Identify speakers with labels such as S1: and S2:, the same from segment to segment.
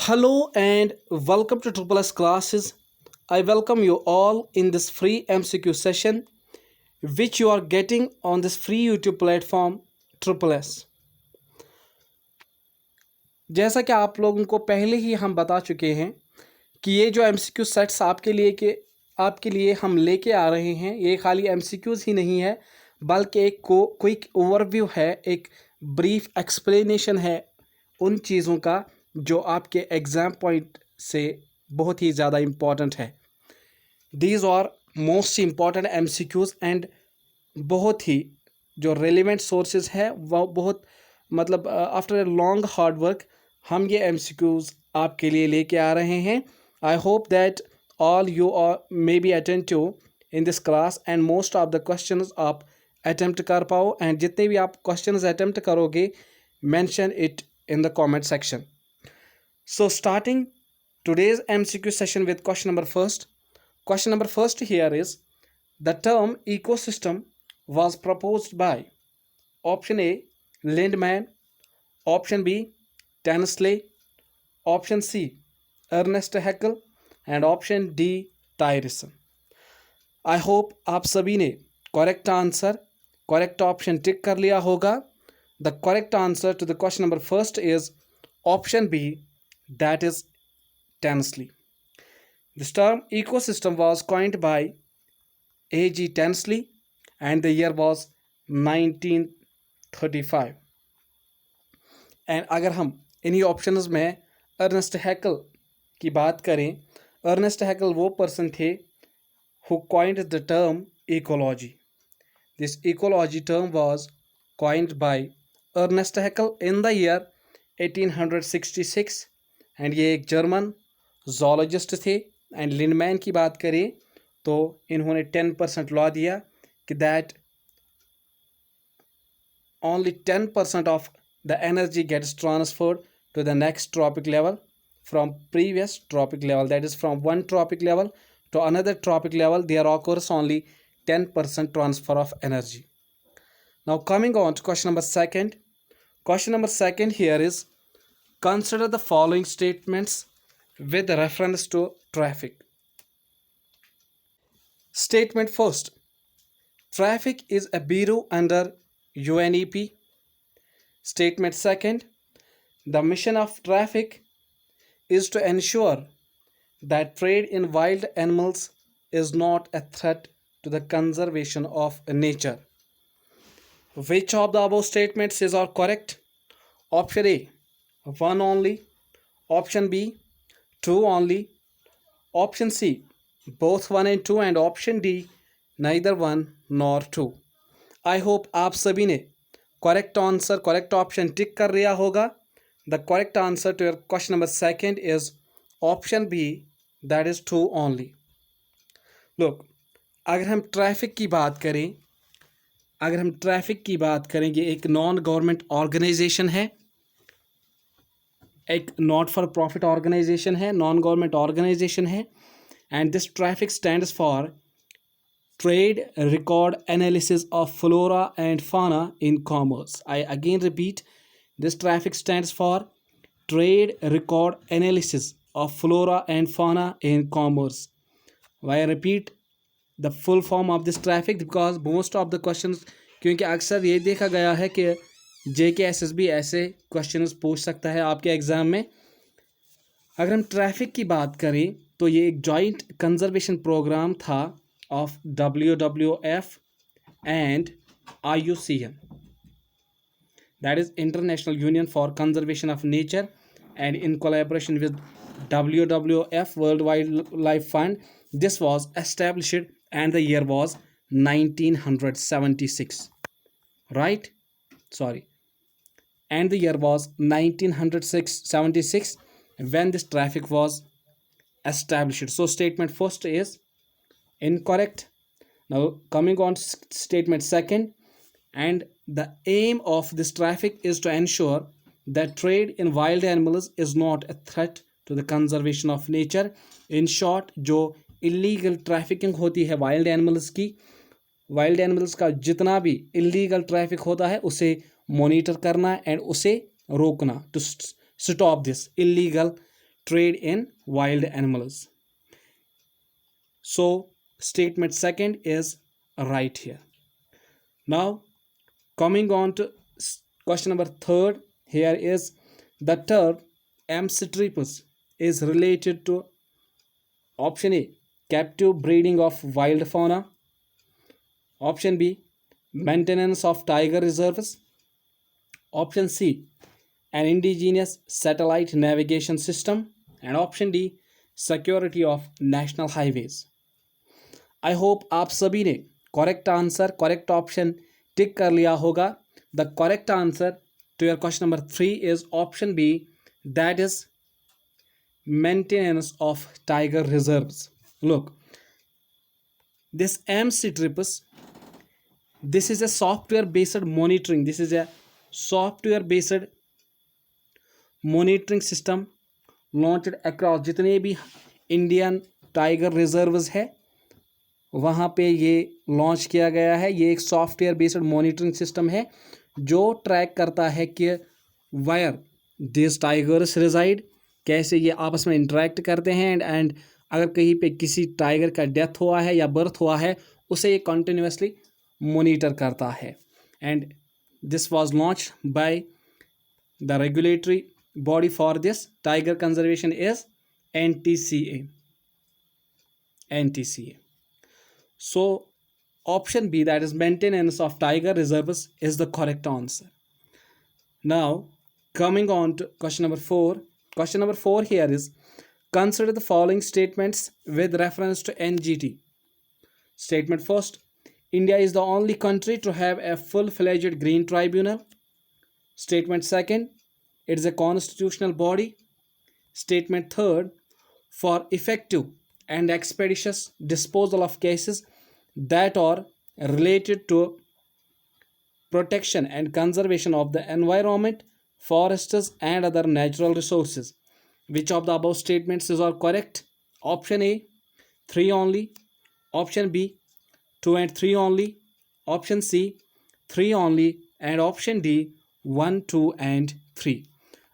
S1: Hello and welcome to Triple S classes. I welcome you all in this free MCQ session which you are getting on this free YouTube platform Triple S. जैसा कि आप लोगों को पहले ही हम बता चुके हैं कि ये जो MCQ सेट्स आपके लिए हम लेके आ रहे हैं, ये खाली MCQs ही नहीं है बल्कि एक क्विक ओवरव्यू है, एक ब्रीफ एक्सप्लेनेशन है उन चीज़ों का जो आपके एग्ज़ाम पॉइंट से बहुत ही ज़्यादा इम्पॉर्टेंट है. These are most important MCQs and बहुत ही जो रेलिवेंट सोर्सेज है वह बहुत मतलब after a long hard work हम ये MCQs आपके लिए लेके आ रहे हैं. I hope that all you are maybe attend to in this class and most of the questions आप attempt कर पाओ and जितने भी आप questions attempt करोगे mention it in the comment section. So starting today's MCQ session with question number first. Question number first here is the term ecosystem was proposed by option A Lindman, option B Tansley, option C Ernest Haeckel and option D टायरिसन. I hope आप सभी ने correct option tick कर लिया होगा. The correct answer to the question number first is option B, that is Tansley. This term ecosystem was coined by A.G. Tansley and the year was 1935. And अगर हम इन्हीं options में Ernest हैकल की बात करें, अर्नेस्ट हैकल वो पर्सन थे who coined the term ecology. This ecology term was coined by Ernest Haeckel in the year 1866 and ये एक जर्मन zoologist थे. एंड लिंडमैन की बात करें तो इन्होंने 10% लॉ दिया कि that only 10% of the energy gets transferred to the next trophic level from previous trophic level, that is from one trophic level to another trophic level there occurs only 10% transfer of energy. Now coming on to question number second. Question number second here is consider the following statements with reference to traffic. Statement first, traffic is a bureau under UNEP. Statement second, the mission of traffic is to ensure that trade in wild animals is not a threat to the conservation of nature. Which of the above statements is all correct? Option A, one only. Option B, two only. Option C, both one and two. And option D, neither one nor two. I hope आप सभी ने correct answer, correct option टिक कर लिया होगा. The correct answer to your question number second is option B, that is two only. Look, अगर हम traffic की बात करें, ये एक नॉन गवर्नमेंट ऑर्गेनाइजेशन है, एक नॉट फॉर प्रॉफिट ऑर्गेनाइजेशन है, नॉन गवर्नमेंट ऑर्गेनाइजेशन है. And this traffic stands for trade record analysis of flora and fauna in commerce. I again repeat, this traffic stands for Trade Record Analysis of Flora and Fauna in Commerce. Why I repeat the full form of this traffic? Because most of the questions, क्योंकि अक्सर ये देखा गया है कि JKSSB ऐसे questions पूछ सकता है आपके एग्ज़ाम में. अगर हम ट्रैफिक की बात करें तो ये एक जॉइंट कंजर्वेशन प्रोग्राम था of WWF and IUCN, that is International Union for Conservation of Nature, and in collaboration with WWF World Wildlife Fund. This was established and the year was 1976, right? Sorry, and the year was 1976 when this traffic was established. So statement first is incorrect. Now coming on to statement second, and the aim of this traffic is to ensure that trade in wild animals is not a threat to the conservation of nature. In short, जो illegal trafficking होती है wild animals की, wild animals का जितना भी illegal traffic होता है उसे monitor करना and उसे रोकना, to stop this illegal trade in wild animals. So statement second is right here. Now coming on to question number third, here is the term Amstripus is related to option A, captive breeding of wild fauna, option B, maintenance of tiger reserves, option C, an indigenous satellite navigation system, and option D, security of national highways. I hope आप सभी ने correct answer, correct option tick कर लिया होगा. The correct answer to your question number 3 is option B, that is maintenance of tiger reserves. Look, this Amstripus, this is a software based monitoring. This is a software based monitoring system launched across जितने भी Indian tiger reserves है वहाँ पे ये launch किया गया है. ये एक सॉफ्टवेयर बेस्ड मॉनिटरिंग सिस्टम है जो ट्रैक करता है कि वायर दिस टाइगर्स रिजाइड, कैसे ये आपस में इंटरेक्ट करते हैं, एंड अगर कहीं पे किसी टाइगर का डेथ हुआ है या बर्थ हुआ है उसे ये कंटिन्यूसली मॉनिटर करता है. And this was launch by the regulatory body for this tiger conservation is NTCA. So option B, that is maintenance of tiger reserves, is the correct answer. Now coming on to question number 4. Question number 4 here is, consider the following statements with reference to NGT. Statement first, India is the only country to have a full-fledged green tribunal. Statement second, it is a constitutional body. Statement third, for effective and expeditious disposal of cases that are related to protection and conservation of the environment, forests and other natural resources. Which of the above statements is all correct? Option A, 3 only. Option B, 2 and 3 only. Option C, 3 only. And option D, 1, 2 and 3.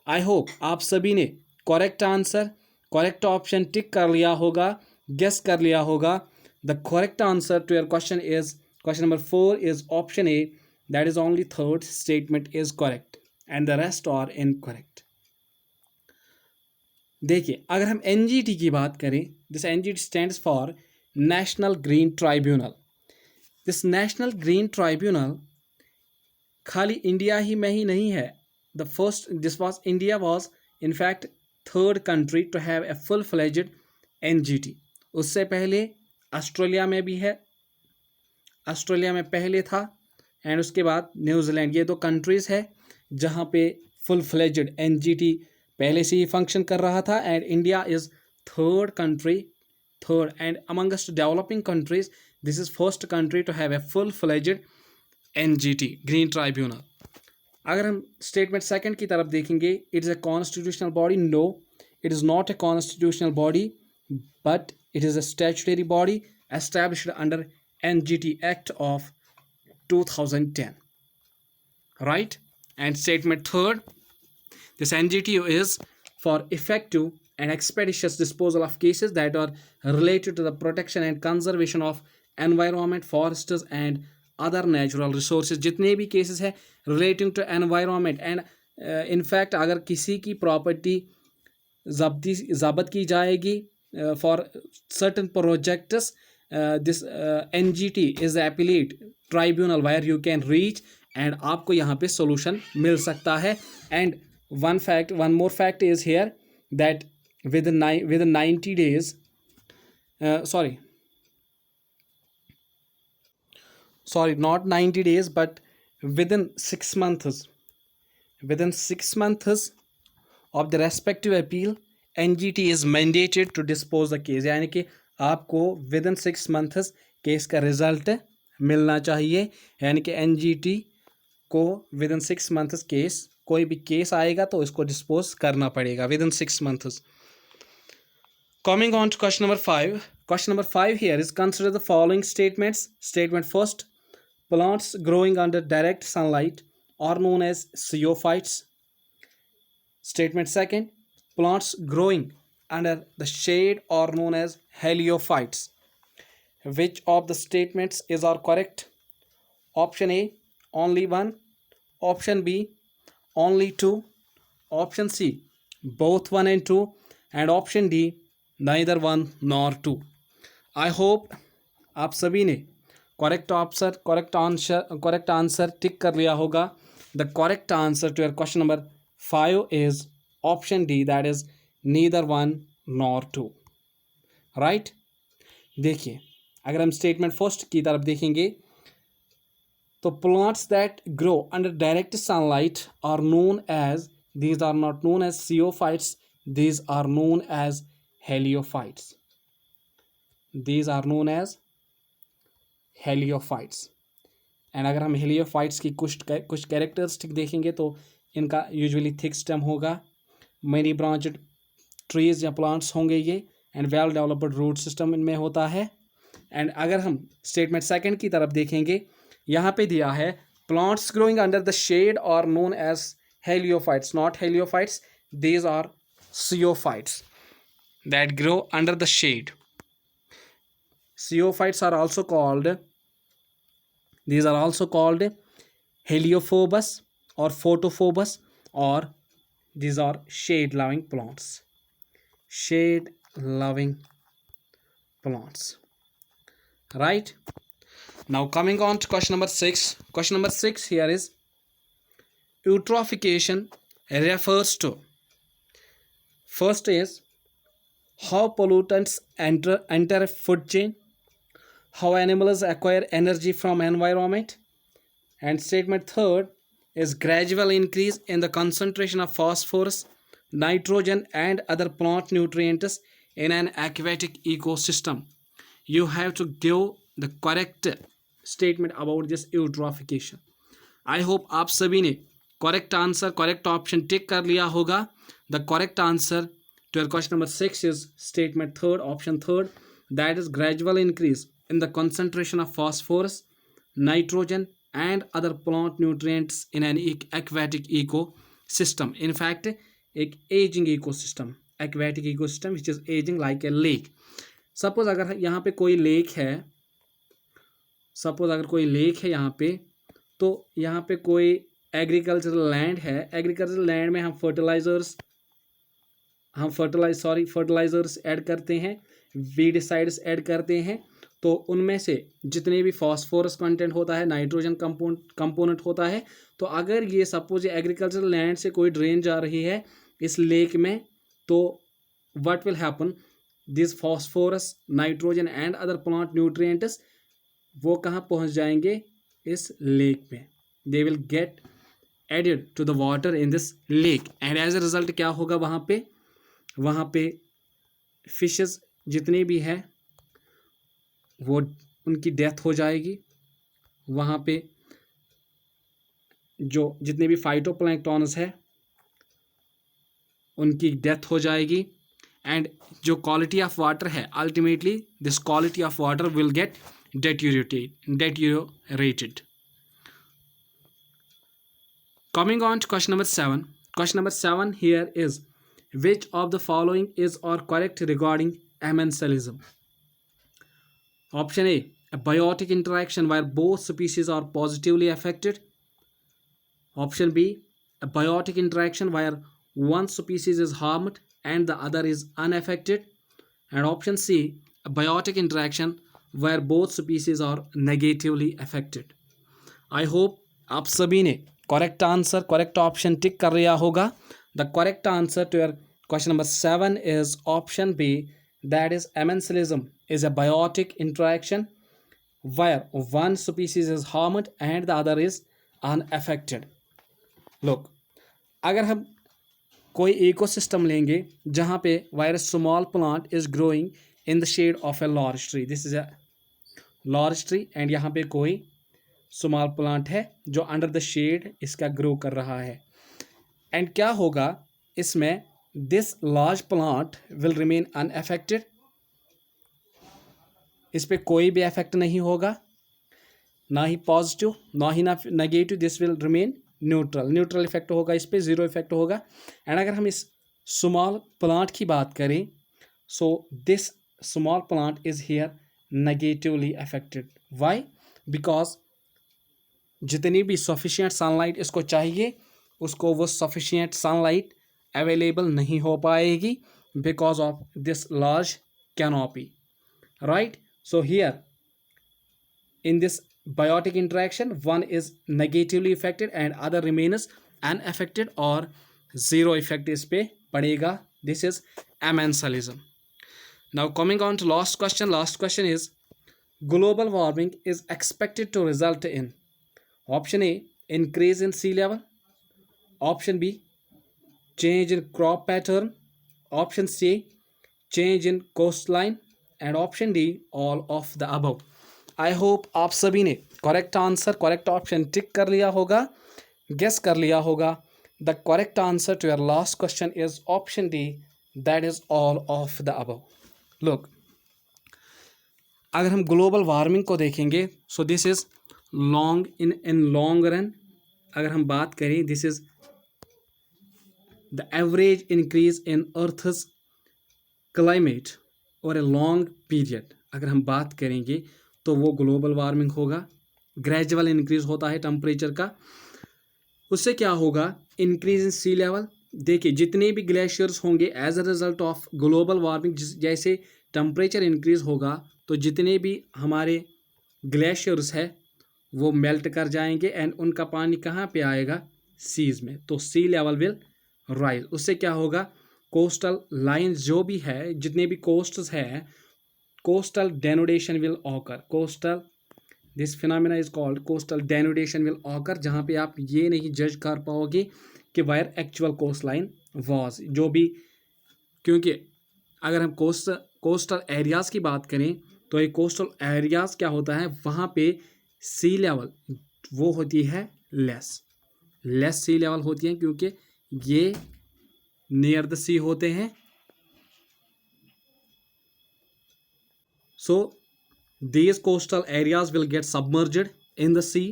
S1: I hope आप सभी ने correct answer, correct option tick कर लिया होगा, guess कर लिया होगा. The correct answer to your question is, question number 4 is option A, that is only third statement is correct and the rest are incorrect. देखिए, अगर हम NGT की बात करें, this NGT stands for national green tribunal. This national green tribunal खाली India ही में ही नहीं है. The first, this was, India was in fact third country to have a full fledged NGT. उससे पहले ऑस्ट्रेलिया में भी है, ऑस्ट्रेलिया में पहले था, एंड उसके बाद न्यूजीलैंड. ये दो कंट्रीज़ है जहाँ पे फुल फ्लेज्ड NGT पहले से ही फंक्शन कर रहा था. And India is third country, third and amongst developing countries this is first country to have a full fledged NGT green tribunal. अगर हम स्टेटमेंट सेकंड की तरफ देखेंगे, it is a constitutional body. No, it is not a constitutional body, but it is a statutory body established under NGT Act of 2010. Right? And statement third, this NGT is for effective and expeditious disposal of cases that are related to the protection and conservation of environment, forests and other natural resources. जितने भी cases है relating to environment and in fact अगर किसी की property ज़ब्त की जाएगी for certain projects, this NGT is the appellate tribunal where you can reach and आपको यहाँ पे solution मिल सकता है. And one more fact is here that within 90 days, not 90 days but within 6 months, of the respective appeal, NGT is mandated to dispose the case. यानी कि आपको within 6 months case का result मिलना चाहिए. यानी कि NGT को within 6 months केस, कोई भी केस आएगा तो इसको डिस्पोज करना पड़ेगा within 6 months. Coming on to question number 5. Question number 5 here is, consider the following statements. Statement first, plants growing under direct sunlight are known as xeophytes. Statement second, plants growing under the shade are known as heliophytes. Which of the statements is are correct? Option A, only one. Option B, only two. Option C, both 1 and 2. And option D, neither 1 nor 2. I hope आप सभी ने correct answer tick कर लिया होगा. The correct answer to your question number 5 is option D, that is neither 1 nor 2. Right. देखिए, अगर हम स्टेटमेंट फर्स्ट की तरफ देखेंगे तो plants that grow under direct sunlight are known as, these are not known as zeophytes, these are known as heliophytes. These are known as heliophytes. And अगर हम हेलियोफाइट्स की कुछ कैरेक्टरिस्टिक देखेंगे तो इनका यूजुअली थिक स्टेम होगा, many branched trees या plants होंगे ये, and well developed root system इनमें होता है. एंड अगर हम स्टेटमेंट सेकंड की तरफ देखेंगे, यहाँ पे दिया है plants growing under the shade are known as heliophytes, not heliophytes, these are zeophytes that grow under the shade. Zeophytes are also called, these are also called heliophobus or photophobus, or these are shade loving plants. Shade loving plants. Right. Now coming on to question number 6. Question number 6 here is, eutrophication refers to, first is how pollutants enter a food chain, how animals acquire energy from environment, and statement third is gradual increase in the concentration of phosphorus, nitrogen and other plant nutrients in an aquatic ecosystem. You have to give the correct statement about this eutrophication. I hope आप सभी ने correct answer, correct option tick कर लिया होगा. The correct answer to your question number 6 is statement third, option third, that is gradual increase in the concentration of phosphorus, nitrogen and other plant nutrients in an aquatic ecosystem. In fact एक ageing ecosystem, aquatic ecosystem which is ageing like a lake. Suppose अगर यहाँ पे कोई lake है, suppose अगर कोई lake है यहाँ पे, तो यहाँ पे कोई एग्रीकल्चरल लैंड है. एग्रीकल्चरल लैंड में हम फर्टिलाइजर्स ऐड करते हैं, वीडिसाइड्स ऐड करते हैं. तो उनमें से जितने भी फॉस्फोरस कंटेंट होता है, नाइट्रोजन कंपोनेंट होता है, तो अगर ये सपोज एग्रीकल्चरल लैंड से कोई ड्रेन जा रही है इस लेक में, तो what will happen, this phosphorus, nitrogen and other plant nutrients वो कहाँ पहुँच जाएंगे, इस लेक में. They will get added to the water in this lake, and as a result क्या होगा, वहाँ पे फिशेस जितने भी हैं वो उनकी डेथ हो जाएगी. वहाँ पे जो जितने भी फाइटोप्लैंक्टॉन्स है उनकी डेथ हो जाएगी. एंड जो क्वालिटी ऑफ वाटर है, ultimately this quality of water will get deteriorated. Coming on to question number 7. Question number 7 here is, which of the following is or correct regarding amensalism? Option A, a biotic interaction where both species are positively affected. Option B, a biotic interaction where one species is harmed and the other is unaffected. And option C, a biotic interaction where both species are negatively affected. I hope आप सभी ने correct answer, correct option tick कर लिया होगा. The correct answer to your question number 7 is option B, that is amensalism is a biotic interaction where one species is harmed and the other is unaffected. Look, अगर हम कोई ecosystem लेंगे जहाँ पे where a small plant is growing in the shade of a large tree, this is a large tree, and यहाँ पे कोई small plant है जो अंडर द शेड इसका ग्रो कर रहा है. एंड क्या होगा इसमें, this large plant will remain unaffected, इस पे कोई भी इफेक्ट नहीं होगा, ना ही पॉजिटिव ना ही negative. This will remain neutral effect होगा, इस पे ज़ीरो इफेक्ट होगा. एंड अगर हम इस स्मॉल प्लांट की बात करें So this small plant is here negatively affected. Why? Because जितनी भी सफिशिएंट सनलाइट इसको चाहिए उसको वो सफिशिएंट सनलाइट अवेलेबल नहीं हो पाएगी because of this large canopy, right. So here in this biotic interaction one is negatively affected and other remains unaffected or zero effect इस पे पड़ेगा. This is amensalism. Now coming on to last question is global warming is expected to result in option A increase in sea level, option B change in crop pattern, option C change in coastline and option D all of the above. I hope आप सभी ने correct answer correct option tick कर लिया होगा, guess कर लिया होगा. The correct answer to your last question is option D, that is all of the above. Look, अगर हम ग्लोबल वार्मिंग को देखेंगे so this is long in long run. अगर हम बात करें this is the average increase in earth's climate और a long period. अगर हम बात करेंगे तो वो ग्लोबल वार्मिंग होगा. ग्रेजुअल इंक्रीज होता है टेम्परेचर का. उससे क्या होगा? Increase in sea level. देखिए जितने भी ग्लेशियर्स होंगे as a result of global warming, जैसे टेम्परेचर इंक्रीज होगा तो जितने भी हमारे ग्लेशियर्स है वो मेल्ट कर जाएंगे एंड उनका पानी कहाँ पे आएगा? सीज में. तो सी लेवल विल राइज. उससे क्या होगा? कोस्टल लाइंस जो भी है, जितने भी कोस्ट्स हैं, coastal denudation will occur. This phenomena is called coastal denudation will occur, जहाँ पे आप ये नहीं जज कर पाओगे कि where actual coastline was. जो भी, क्योंकि अगर हम कोस्टल एरियाज़ की बात करें तो ये कोस्टल एरियाज़ क्या होता है, वहाँ पे सी लेवल वो होती है लेस सी लेवल होती है क्योंकि ये नियर द सी होते हैं. So these coastal areas will get submerged in the sea.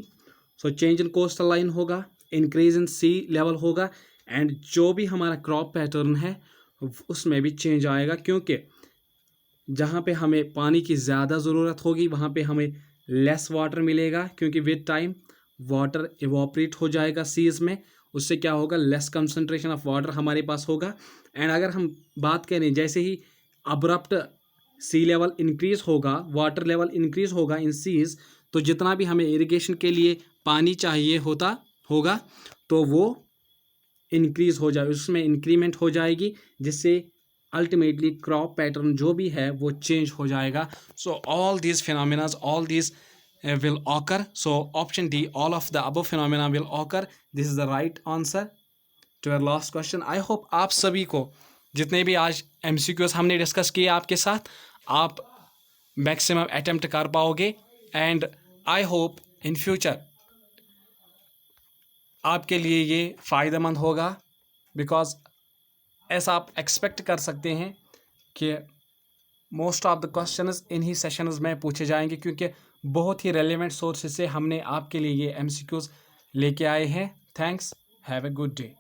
S1: So change in coastal line होगा, increase in sea level होगा and जो भी हमारा crop pattern है उसमें भी change आएगा क्योंकि जहाँ पे हमें पानी की ज़्यादा ज़रूरत होगी वहाँ पे हमें less water मिलेगा क्योंकि with time water evaporate हो जाएगा seas में. उससे क्या होगा? less concentration of water हमारे पास होगा. and अगर हम बात करें जैसे ही abrupt सी लेवल इंक्रीज होगा, वाटर लेवल इंक्रीज होगा इन सीज, तो जितना भी हमें इरिगेशन के लिए पानी चाहिए होगा तो वो इंक्रीज हो जाए, उसमें इंक्रीमेंट हो जाएगी जिससे अल्टीमेटली क्रॉप पैटर्न जो भी है वो चेंज हो जाएगा. So all these phenomenas all these will occur. So option D all of the above phenomena will occur. This is the right answer to your last question. I hope आप सभी को जितने भी आज MCQs हमने discuss किए आपके साथ आप मैक्सिमम अटेम्प्ट कर पाओगे and I hope in future आपके लिए ये फ़ायदेमंद होगा बिकॉज ऐसा आप एक्सपेक्ट कर सकते हैं कि मोस्ट ऑफ द क्वेश्चंस इन्हीं सेशंस में पूछे जाएंगे क्योंकि बहुत ही रेलेवेंट सोर्सेज से हमने आपके लिए ये MCQs लेके आए हैं. Thanks. Have a good day.